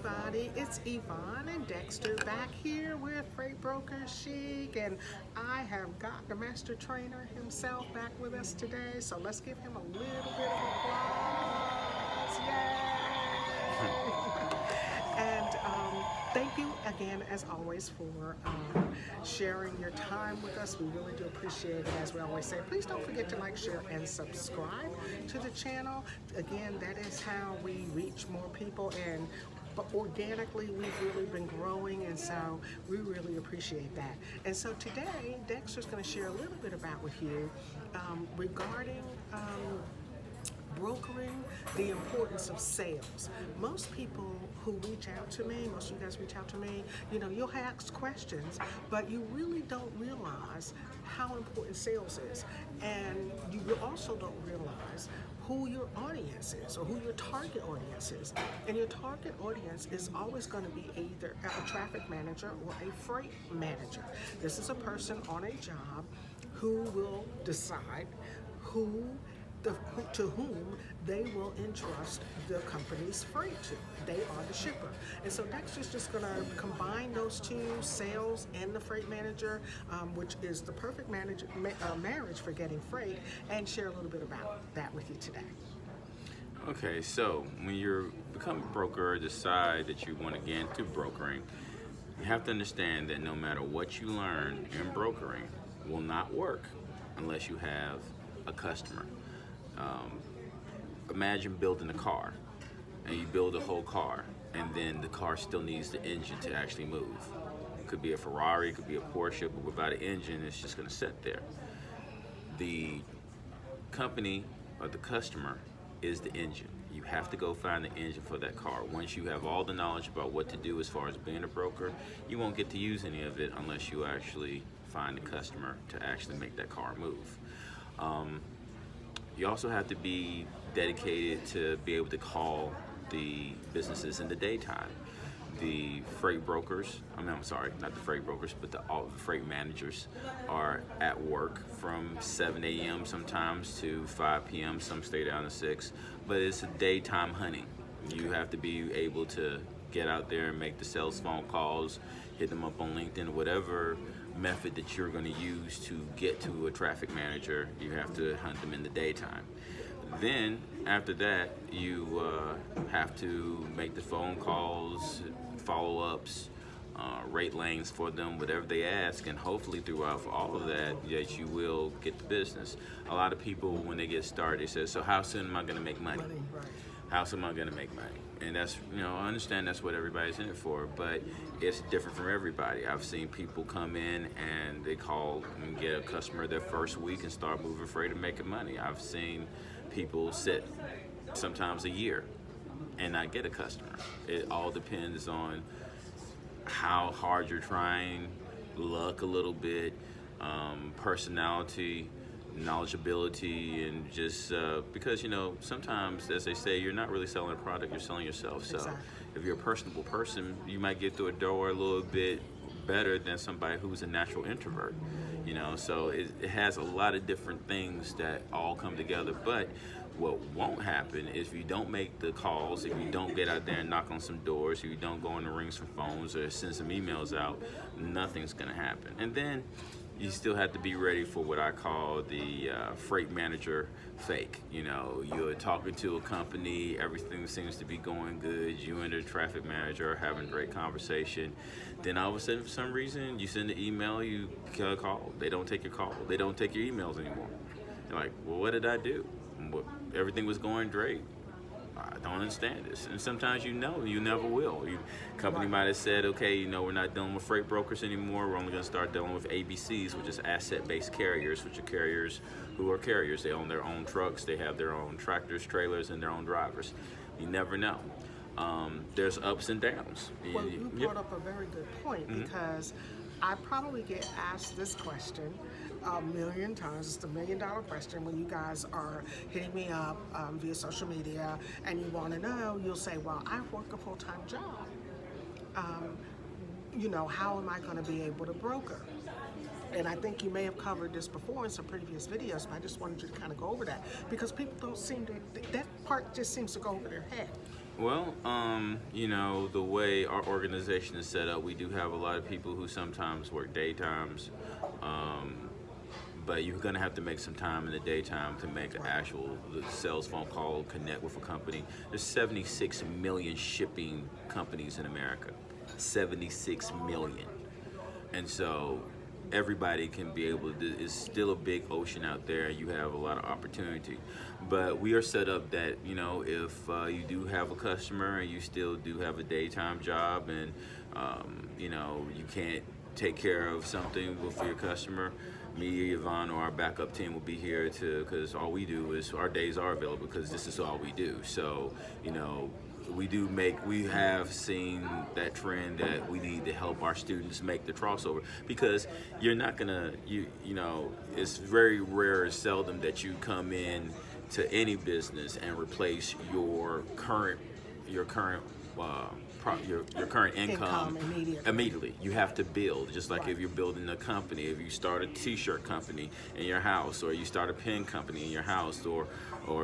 everybody, it's Yvonne and Dexter back here with Freightbrokerchic, and I have got the master trainer himself back with us today, so let's give him a little bit of applause. Yay! And thank you again, as always, for sharing your time with us. We really do appreciate it. As we always say, please don't forget to like, share, and subscribe to the channel. Again, that is how we reach more people, and but organically we've really been growing, and so we really appreciate that. And so today, Dexter's going to share a little bit about with you regarding brokering, the importance of sales. Most people who reach out to me, most of you guys reach out to me, you'll ask questions, but you really don't realize how important sales is. And you also don't realize who your audience is, or who your target audience is. And your target audience is always going to be either a traffic manager or a freight manager. This is a person on a job who will decide to whom they will entrust the company's freight to. They are the shipper. And so Dexter's just going to combine those two, sales and the freight manager, which is the perfect marriage for getting freight, and share a little bit about that with you today. Okay, so when you become a broker or decide that you want to get into brokering, you have to understand that no matter what you learn in brokering will not work unless you have a customer. Imagine building a car, and you build a whole car, and then the car still needs the engine to actually move. It could be a Ferrari, it could be a Porsche, but without an engine, it's just going to sit there. The company or the customer is the engine. You have to go find the engine for that car. Once you have all the knowledge about what to do as far as being a broker, you won't get to use any of it unless you actually find the customer to actually make that car move. You also have to be dedicated to be able to call the businesses in the daytime. The freight brokers, I'm sorry, not the freight brokers, but all the freight managers are at work from 7 a.m. sometimes to 5 p.m. Some stay down to 6, but it's a daytime hunting. You have to be able to get out there and make the sales phone calls, hit them up on LinkedIn, whatever method that you're going to use to get to a traffic manager. You have to hunt them in the daytime. Then after that, you have to make the phone calls, follow-ups, rate lanes for them, whatever they ask, and hopefully throughout all of that, yes, you will get the business. A lot of people, when they get started, they say, so how soon am I going to make money? How soon am I going to make money? And that's, I understand that's what everybody's in it for, but it's different from everybody. I've seen people come in and they call and get a customer their first week and start moving freight and making money. I've seen people sit sometimes a year and not get a customer. It all depends on how hard you're trying, luck a little bit, personality, knowledgeability, and just because sometimes, as they say, you're not really selling a product, you're selling yourself. So exactly. If you're a personable person, you might get through a door a little bit better than somebody who's a natural introvert. So it has a lot of different things that all come together. But what won't happen is if you don't make the calls, if you don't get out there and knock on some doors, if you don't go in the ring some phones or send some emails out, nothing's going to happen. And then you still have to be ready for what I call the freight manager fake. You're talking to a company, everything seems to be going good, you and the traffic manager are having a great conversation. Then all of a sudden, for some reason, you send an email, you get a call, they don't take your call, they don't take your emails anymore. You're like, well, what did I do? Everything was going great. I don't understand this. And sometimes you never will. Company might have said, okay, we're not dealing with freight brokers anymore. We're only going to start dealing with ABCs, which is asset-based carriers, which are carriers who are carriers. They own their own trucks. They have their own tractors, trailers, and their own drivers. You never know. There's ups and downs. Well, you brought up a very good point, because I probably get asked this question a million times. It's the $1 million question when you guys are hitting me up via social media and you want to know. You'll say, well, I work a full-time job. How am I going to be able to broker? And I think you may have covered this before in some previous videos, but I just wanted you to kind of go over that, because people don't seem to, that part just seems to go over their head. Well, you know, the way our organization is set up, we do have a lot of people who sometimes work daytimes, but you're gonna have to make some time in the daytime to make an actual sales phone call, connect with a company. There's 76 million shipping companies in America, 76 million, and so everybody can be able to. It's still a big ocean out there. You have a lot of opportunity, but we are set up that, you know, if you do have a customer and you still do have a daytime job, and you know, you can't take care of something for your customer, me, Yvonne, or our backup team will be here to, because all we do is our days are available because this is all we do. So, you know, we have seen that trend that we need to help our students make the crossover, because you're not gonna, you know, it's very rare and seldom that you come in to any business and replace your current your current income immediately. You have to build, just like if you're building a company. If you start a t-shirt company in your house, or you start a pen company in your house, or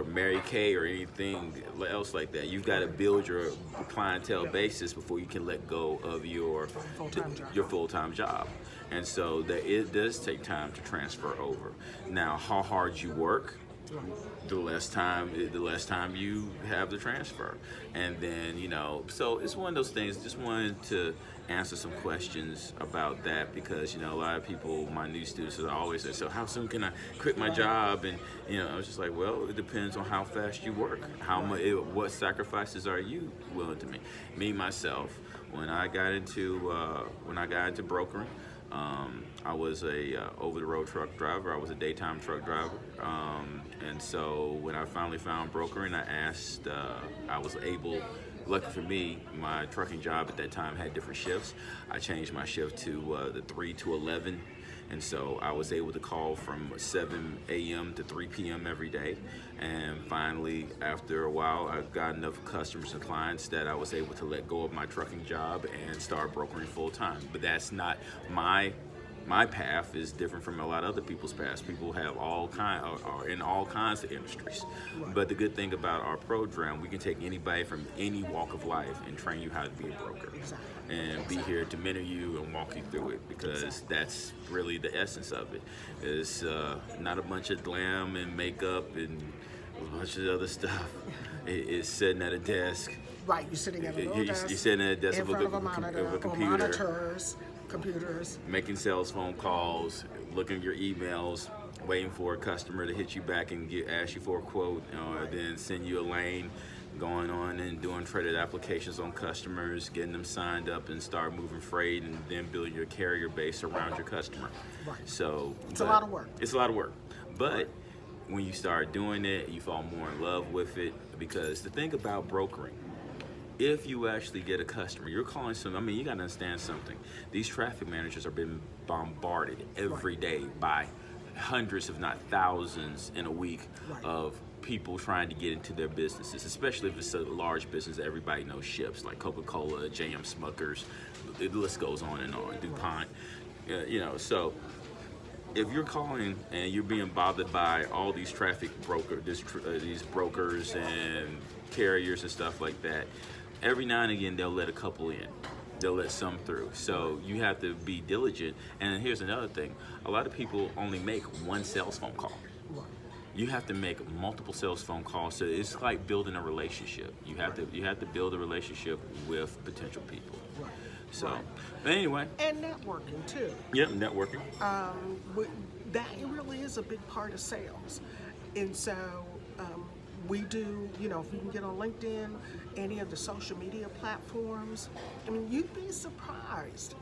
Mary Kay or anything else like that, you've got to build your clientele basis before you can let go of your full-time job. And so that it does take time to transfer over. Now, how hard you work, the less time you have the transfer. And then, you know, so it's one of those things. Just wanted to answer some questions about that, because, you know, a lot of people, my new students, always say, so how soon can I quit my job? And, you know, I was just like, well, it depends on how fast you work. How much, what sacrifices are you willing to make? Me, myself, when I got into brokering, I was a over-the-road truck driver. I was a daytime truck driver, and so when I finally found brokering, I was able. Lucky for me, my trucking job at that time had different shifts. I changed my shift to the 3 to 11, and so I was able to call from 7 a.m. to 3 p.m. every day. And finally, after a while, I got enough customers and clients that I was able to let go of my trucking job and start brokering full time. But that's not my path is different from a lot of other people's paths. People have are in all kinds of industries. Right. But the good thing about our program, we can take anybody from any walk of life and train you how to be a broker. Exactly. And be here to mentor you and walk you through it, because that's really the essence of it. It's not a bunch of glam and makeup and a bunch of other stuff. It's sitting at a desk. Right, you're sitting at a little desk. You're sitting at a desk in front of a monitor, or monitors. Computers, making sales phone calls, looking at your emails, waiting for a customer to hit you back and ask you for a quote, or then send you a lane, going on and doing traded applications on customers, getting them signed up and start moving freight, and then building your carrier base around your customer. Right. So it's a lot of work. It's a lot of work, but when you start doing it, you fall more in love with it, because the thing about brokering, if you actually get a customer, you're calling some. I mean, you got to understand something. These traffic managers are being bombarded every day by hundreds, if not thousands, in a week of people trying to get into their businesses, especially if it's a large business that everybody knows ships, like Coca-Cola, J.M. Smuckers, the list goes on and on, DuPont. You know, so if you're calling and you're being bothered by all these these brokers and carriers and stuff like that, every now and again they'll let a couple in. They'll let some through. So you have to be diligent. And here's another thing. A lot of people only make one sales phone call. You have to make multiple sales phone calls. So it's like building a relationship. You have to build a relationship with potential people. Right. So, but anyway. And networking too. Yep, networking. That really is a big part of sales. And so we do, you know, if you can get on LinkedIn, any of the social media platforms, I mean, you'd be surprised,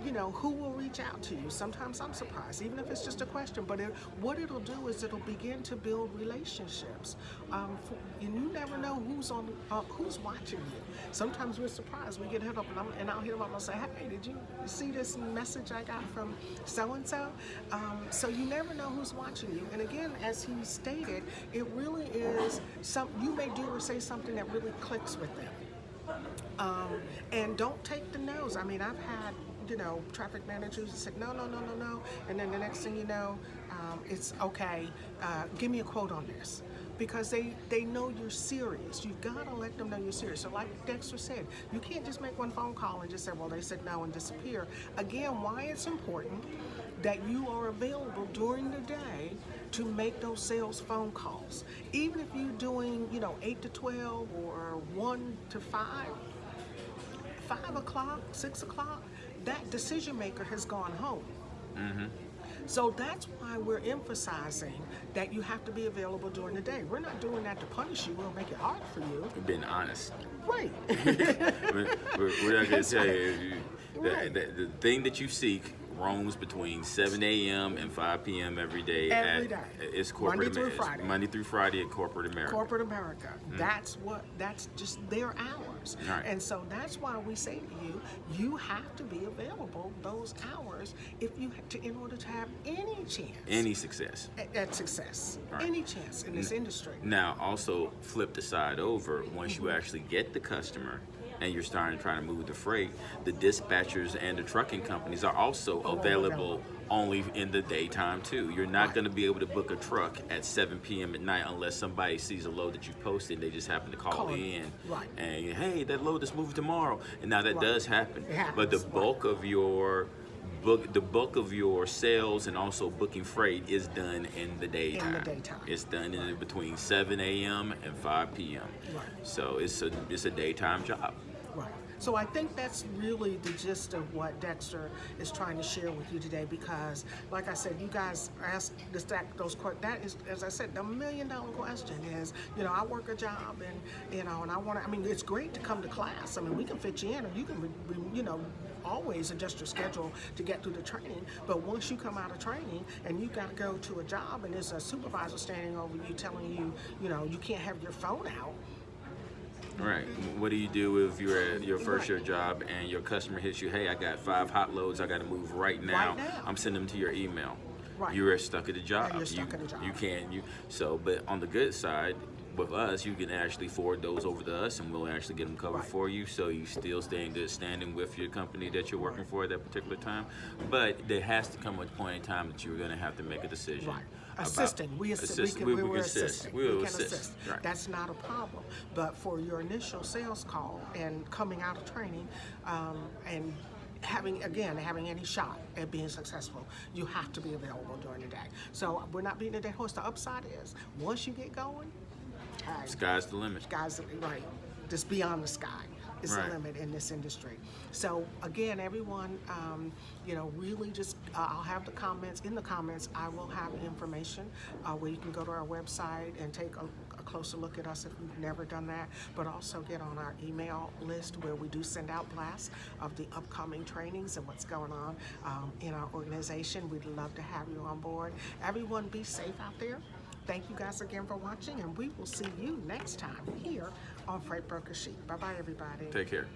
you know, who will reach out to you. Sometimes I'm surprised, even if it's just a question, but what it'll do is it'll begin to build relationships. And you never know who's watching you. Sometimes we're surprised. We get hit up and I'll hit them up and say, hey, did you see this message I got from so-and-so? So you never know who's watching you. And again, as he stated, it really is you may do or say something that really clicks with them. And don't take the no's. I mean, I've had, you know, traffic managers who said, no. And then the next thing you know, it's okay, give me a quote on this. because they know you're serious. You've got to let them know you're serious. So like Dexter said, you can't just make one phone call and just say, well, they said no and disappear. Again, why it's important that you are available during the day to make those sales phone calls. Even if you're doing, 8 to 12 or 1 to 5, 5 o'clock, 6 o'clock, that decision maker has gone home. So that's why we're emphasizing that you have to be available during the day. We're not doing that to punish you. We'll make it hard for you. We're being honest. Right. we're not going to tell you. Right. The thing that you seek roams between 7 a.m. and 5 p.m. every day. Every day. It's corporate Monday through Friday. Monday through Friday at corporate America. Corporate America. That's just their hours. Right. And so that's why we say to you, you have to be available those hours in order to have any chance. Any success. At success. Right. Any chance in this industry. Now, also flip the side over. Once you actually get the customer and you're trying to move the freight, the dispatchers and the trucking companies are also available only in the daytime too. You're not going to be able to book a truck at 7 p.m. at night unless somebody sees a load that you posted. They just happen to call in and, hey, that load is moving tomorrow. And now that does happen. It happens. But the bulk of your sales and also booking freight is done in the daytime. In the daytime. It's done in between 7 a.m. and 5 p.m. Right. So it's a daytime job. Right. So I think that's really the gist of what Dexter is trying to share with you today, because, like I said, you guys asked those questions. That is, as I said, the $1 million question is, I work a job and, and I want to, it's great to come to class. We can fit you in, or you can, always adjust your schedule to get through the training. But once you come out of training and you got to go to a job and there's a supervisor standing over you telling you, you can't have your phone out. Right. What do you do if you're at your first year job and your customer hits you, hey, I got 5 hot loads, I got to move right now. I'm sending them to your email. Right. You're stuck at a job. You're stuck at a job. You can't. But on the good side, with us, you can actually forward those over to us, and we'll actually get them covered for you, so you still stay in good standing with your company that you're working for at that particular time. But there has to come a point in time that you're going to have to make a decision. Right. Assisting. We can assist. We can assist. Right. That's not a problem. But for your initial sales call and coming out of training, and having any shot at being successful, you have to be available during the day. So we're not beating a dead horse. The upside is, once you get going, sky's the limit. Right. Just beyond the sky is the limit in this industry. So again, everyone, really just, I'll have the comments. In the comments, I will have information where you can go to our website and take a closer look at us if you've never done that, but also get on our email list where we do send out blasts of the upcoming trainings and what's going on in our organization. We'd love to have you on board. Everyone, be safe out there. Thank you guys again for watching, and we will see you next time here on Freightbrokerchic. Bye-bye, everybody. Take care.